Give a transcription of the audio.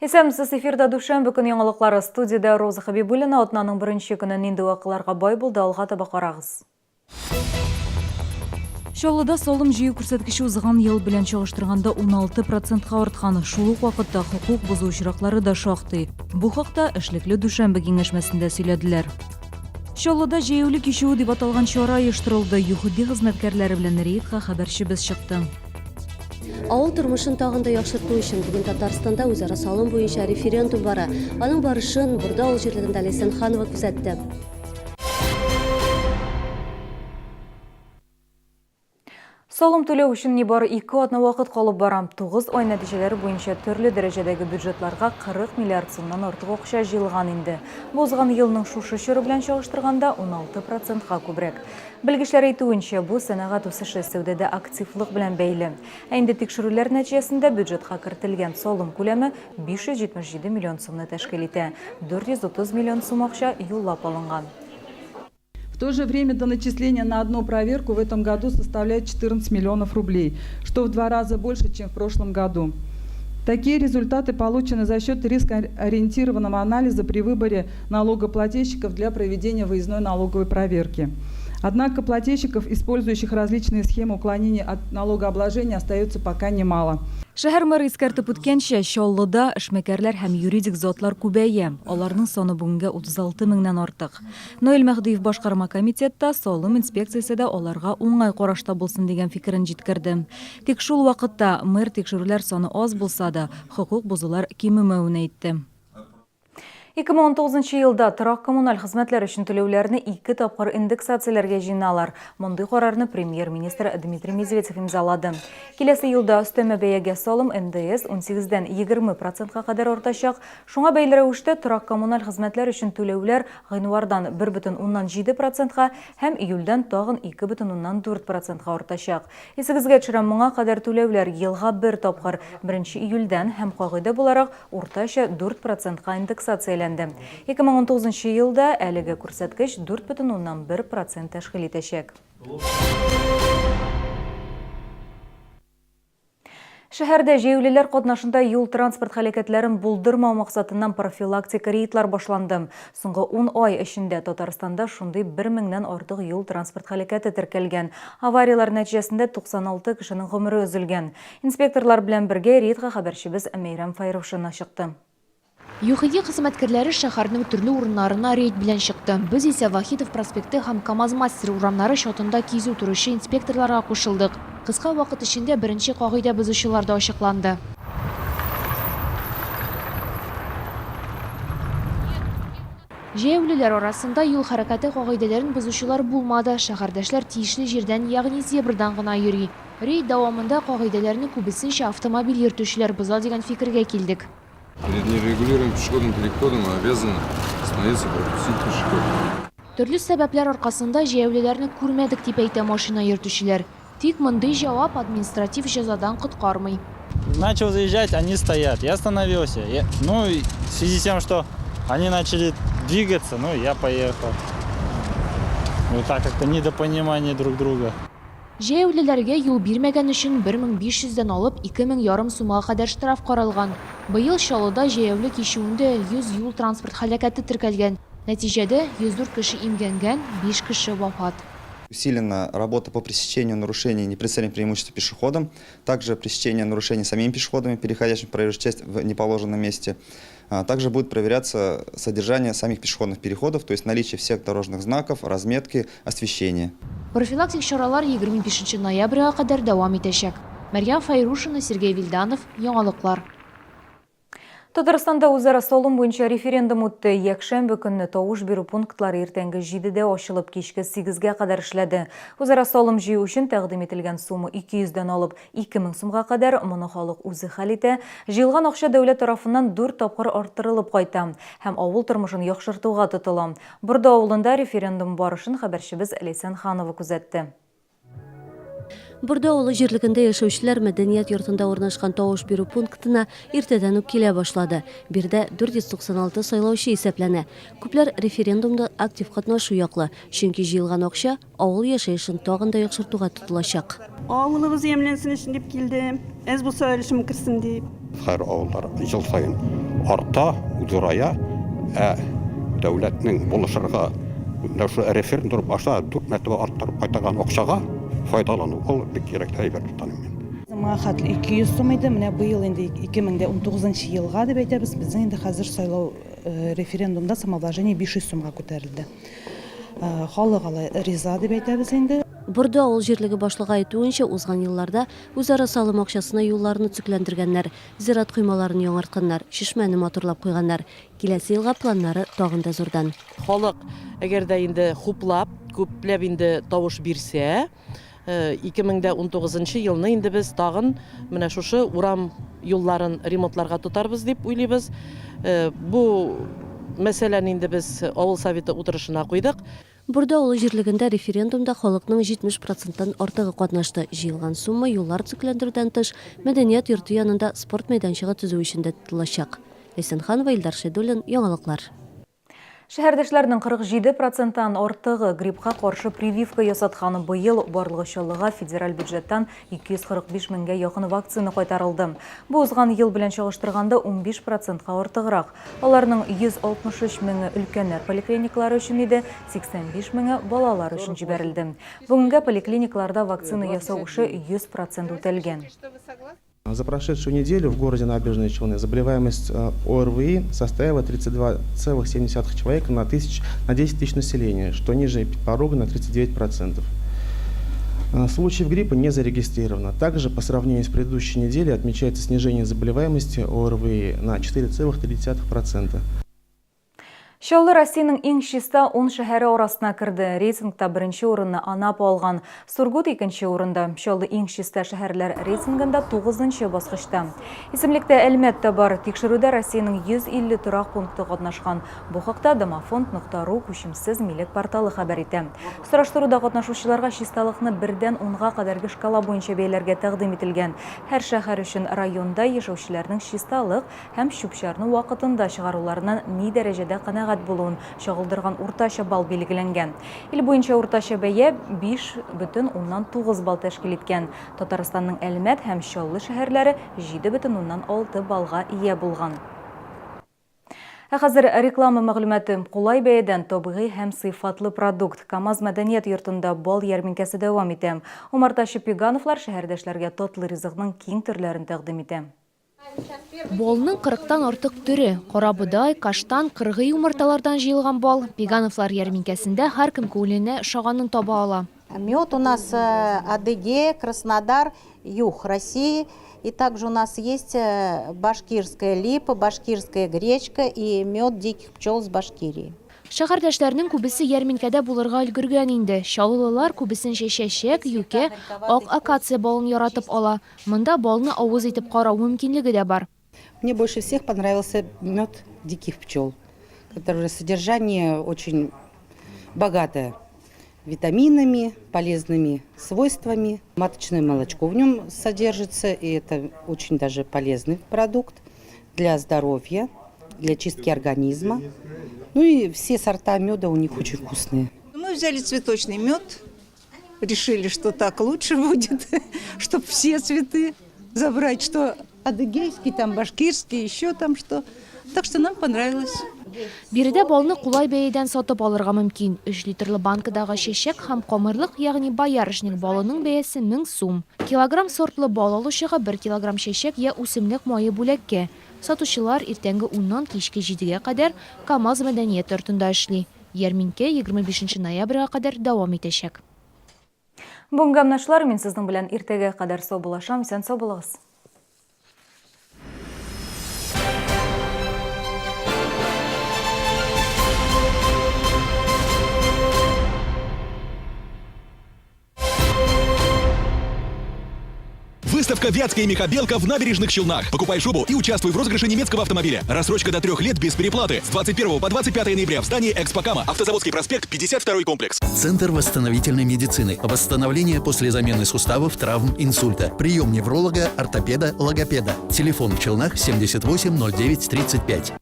Исәмсіз эфирда душанбе күн яңалыклары студияда Роза Хабибуллина атнаның бірінші күнін инде вакыйларга бай булды, алга таба карагыз. Шолыда солым жүйі күрсәткече узган ел белән чагыштырганда 16%-ка арткан. Шул ук вакытта хукук бузуу очраклары да шактый. Бу хакта эшлекле душанбе киңәшмәсендә сөйләделәр. Шолыда җәяүле кичү дип аталган чара оештырылды. ЮХД хезмәткәрләре белән рейдка хәбәрчебез чыкты. Авыл тормышын тагында яхшырту өчен бүген Татарстанда үзара салым буенча референдум бара. Аның барышын Бурда авыл җирлегендә Ләйсән Ханова күзәтте. Салым түләү өчен нибары 2 атна вакыт калып бара. 9 ай нәтиҗәләре буенча төрле дәрәҗәдәге бюджетларга 40 миллиард сумнан артык акча җыелган инде. Бу узган елның шушы чоры белән чагыштырганда 16%-ка күбрәк. Белгечләр әйтүенчә, бу сәнәгать үсеше сәүдәдә активлык белән бәйле. Инде тикшерүләр нәтиҗәсендә бюджетка кертелгән салым күләме 577 миллион сумны тәшкил итә. 430 миллион сум акча юллап алынган. В то же время доначисления на одну проверку в этом году составляет 14 миллионов рублей, что в 2 раза больше, чем в прошлом году. Такие результаты получены за счет рискоориентированного анализа при выборе налогоплательщиков для проведения выездной налоговой проверки. Однако плательщиков, использующих различные схемы уклонения от налогообложения, остается пока немало. Шәһәр мэры искәртеп үткәнчә, Чаллыда эшмәкәрләр һәм юридик затлар күбәя. Аларның саны бүгенгә 36 меңнән артык. Ноэль Мәхдиев башкарма комитетта салым инспекциясе дә аларга уңай карашта булсын дигән фикерен җиткерде. Тик шул вакытта мэр тикшерүләр саны аз булса да, хукук бузулар кимемәвен әйтте. 2019 елда торак коммуналь хезмәтләр өчен түләүләрне 2 тапкыр индексацияләргә җыйналар. Мондый карарны премьер-министр Дмитрий Медведев имзалады. Киләсе елда өстәмә бәягә салым НДС 18-дән 20%-ка кадәр артачак. Шуңа бәйле рәвештә торак коммуналь хезмәтләр өчен түләүләр гыйнвардан 1,7%-ка һәм июльдән тагын 2,4%-ка артачак. Исегезгә төшерәм, моңа кадәр түләүләр елга 1 тапкыр 1 июльдән һәм кагыйдә буларак уртача 4%-ка индексацияләнде. 2019 елда әлеге күрсәткеч 4,1% тәшкил итәчәк. Шәһәрдә җәяүлеләр катнашында юл транспорт хәрәкәтләрен булдырмау максатыннан профилактик рейдлар башланды. Соңгы 10 ай эчендә Татарстанда шундый 1000-нән артык юл транспорт хәрәкәте теркәлгән. Авариялар нәтиҗәсендә 96 кешенең гомере өзелгән. Инспекторлар белән бергә рейдка хәбәрчебез Мәйрәм Файрушина чыкты. ЮХД хезмәткәрләре шәһәрнең төрле урыннарына рейд белән чыкты. Без исә Вахитов проспекты һәм КамАЗ-Мастер урамнары шотында кизү торучы инспекторларга кушылдык. Кыска вакыт эчендә беренче кагыйдә бозучылар да ачыкланды. Җәяүлеләр арасында юл хәрәкәте кагыйдәләрен бозучылар булмады. Шәһәрдәшләр тиешле җирдән, ягъни зебрадан гына йөри. Рейд дәвамында кагыйдәләрне күбесенчә автомобиль йөртүчеләр боза дигән фикергә килдек. Перед нерегулируемым пешеходным переходом обязаны остановиться и пропустить пешехода. Төрле сәбәпләр аркасында җәяүлеләрне күрмәдек дип әйтә машина йөртүчеләр. Тик мондый җавап административ җәзадан коткармый. Начал заезжать, они стоят. Я остановился. Ну, в связи с тем, что они начали двигаться, я поехал. Вот так как-то недопонимание друг друга. Җәяүлеләргә юл бирмәгән өчен 1500-дән алып 2000 сумга кадәр штраф каралган. Быел Чаллыда җәяүле кичүендә 100 юл транспорт хәрәкәте теркәлгән. Нәтиҗәдә 104 кеше имгәнгән, 5 кеше вафат. Усилена работа по пресечению нарушений непредставленных преимуществ пешеходам, также пресечение нарушений самими пешеходами, переходящими проезжую часть в неположенном месте. Также будет проверяться содержание самих пешеходных переходов, то есть наличие всех дорожных знаков, разметки, освещения. Профилактик чаралар 25 ноябрьгә кадәр дәвам итәчәк. Мәрьям Файрушина, Сергей Вильданов, Яңалыклар. Татарстанда үзара салым буенча референдум үтте. Якшәмбе көнне тавыш бирү пунктлары иртәнге 7-дә ачылып, кичке 8-гә кадәр эшләде. Үзара салым җыю өчен тәкъдим ителгән сума 200-дән алып 2000 сумга кадәр. Моны халык үзе хәл итә. Җыелган акча дәүләт тарафыннан 4 тапкыр арттырылып кайта һәм авыл тормышын яхшыртуга тотыла. Бурда авылында референдум барышын хәбәрчебез Ләйсән Ханова күзәтте. Бурда авылы җирлегендә яшәүчеләр мәдәният йортында урнашкан тавыш бирү пунктына иртәдән үк килә башлады. Бирдә 496 сайлаучы исәпләнә. Күпләр референдумда актив катнашу яклы, чөнки җыелган акча авыл яшәешен тагын да яхшыртуга тотылачак. Авылыбыз ямьләнсен өчен дип килдем. Әз булса өлешем керсен дип. Һәр авыллар ел сайын арта, зурая, дәүләтнең булышырга референдум аша 4 мәртәбә арттырып кайтаган акчага файдалану ул бик кирәк әйбер таным мен. Махат 200 сум иде, менә быел инде 2019 елга дип әйтәбез, безнең инде хәзер сайлау референдумда самовложение 500 сумга күтәрелде. Халык ала риза дип әйтәбез инде. Бурда авыл җирлеге башлыгы әйтүенчә, узган елларда үзара салым акчасына юлларны төзекләндергәннәр, зират коймаларын яңартканнар, шишмәне матурлап куйганнар. Киләсе елга планнары тагын да зурдан. Халык әгәр дә инде хуплап, күпләп инде тавыш бирсә, 2019 елны инде без тагын менә шушы урам юлларын ремонтларга тотарбыз дип уйлыйбыз. Бу мәсьәләне инде без авыл советы утырышына куйдык. Бурда авыл җирлегендә референдумда халыкның 70%-тан артыгы катнашты. Җыелган сумма юллар төзекләндерүдән тыш мәдәният йорты янында спорт мәйданчыгы төзү өчен дә тотылачак. Әсәнханова, Илдар Шәйдуллин, яңалыклар. Шәһәрдәшләрнең 47%-тан артыгы гриппка каршы прививка ясатканы быел барлыгы чаллыга федераль бюджеттан 245 меңгә якын вакцина кайтарылды. Бу узган ел белән чагыштырганда 15%-ка артыграк. Аларның 163 меңе өлкәннәр поликлиникалары өчен иде, 85 меңе балалар өчен җибәрелде. Бүгенгә поликлиникаларда вакцина ясау эше 100% үтәлгән. За прошедшую неделю в городе Набережные Челны заболеваемость ОРВИ составила 32,7 человека на 10 тысяч населения, что ниже порога на 39%. Случаев гриппа не зарегистрировано. Также по сравнению с предыдущей неделей отмечается снижение заболеваемости ОРВИ на 4,3%. Шаллы Россиянең иң чиста 10 шәһәре арасына керде. Рейтингта беренче урынны Анапа алган. Сургут икенче урында. Шаллы иң чиста шәһәрләр рейтингында 9-нчы баскычта. Исемлектә Әлмәт тә бар. Тикшерүдә Россиянең 150 торак пункты катнашкан. Бу хакта Домофонд.ру күчемсез милек порталы хәбәр итә. Сораштыруда катнашучыларга чисталыкны 1-дән 10-га кадәрге шкала буенча бәяләргә тәкъдим ителгән. Һәр шәһәр өчен районда яшәүчеләрнең чисталык һәм чүп-чарны вакытында чыгаруларыннан ни дәрәҗәдә канәгать булуын чагылдырган уртача балл билгеләнгән. Ил буенча уртача бәя 5,9 балл тәшкил иткән. Татарстанның Әлмәт һәм Чаллы шәһәрләре 7,6 баллга ия булган. Хәзер реклама мәгълүматы. Кулай бәядән табигый һәм сыйфатлы продукт. КамАЗ мәдәният йортында бал ярминкәсе дәвам итә. Умарташы Пегановлар шәһәрдәшләргә татлы ризыкның киң төрләрен тәкъдим итә. Балның 40-тан артык түрі. Карабудай, каштан, кыргый умырталардан җыелган бал Пегановлар ярминкәсендә һәркем күңеленә шаганын таба ала. Мед у нас Адыгея, Краснодар, юг России. И также у нас есть башкирская липа, башкирская гречка и мед диких пчел с Башкирии. Шәһәрдәшләрнең күбесе ярминкәдә булырга өлгергән инде. Чаллылар күбесенчә чәчәк, юкә, ак акация балын яратып ала. Монда балны авыз итеп карау мөмкинлеге дә бар. Мне больше всех понравился мед диких пчел, который содержание очень богатое витаминами, полезными свойствами. Маточное молочко в нем содержится, и это очень даже полезный продукт для здоровья, для чистки организма. Ну и все сорта меда у них очень вкусные. Мы взяли цветочный мед, решили, что так лучше будет, чтобы все цветы забрать, что адыгейский, там башкирский, еще там что. Так что нам понравилось. Биредә балны кулай бәядән сатып алырга мөмкин. 3 литрлы банкадагы чәчәк һәм камырлык, ягъни боярышник балының бәясе 1000 сум. Килограмм сортлы бал алучыга 1 килограмм чәчәк я үсемлек мае бүләккә. Сатучылар иртәнге 10-нан кичке 7-гә кадәр КамАЗ мәдәният йортында эшли. Ярминкә 25 ноябрьгә кадәр дәвам итәчәк. Бүгенге амнашлар, мин сезнең белән иртәгә кадәр сау булашам, исән сау булыгыз. Выставка «Вятская и Михабелка» в Набережных Челнах. Покупай шубу и участвуй в розыгрыше немецкого автомобиля. Рассрочка до 3 лет без переплаты. С 21 по 25 ноября в здании «Экспокама». Автозаводский проспект, 52-й комплекс. Центр восстановительной медицины. Восстановление после замены суставов, травм, инсульта. Прием невролога, ортопеда, логопеда. Телефон в Челнах 78 09 35.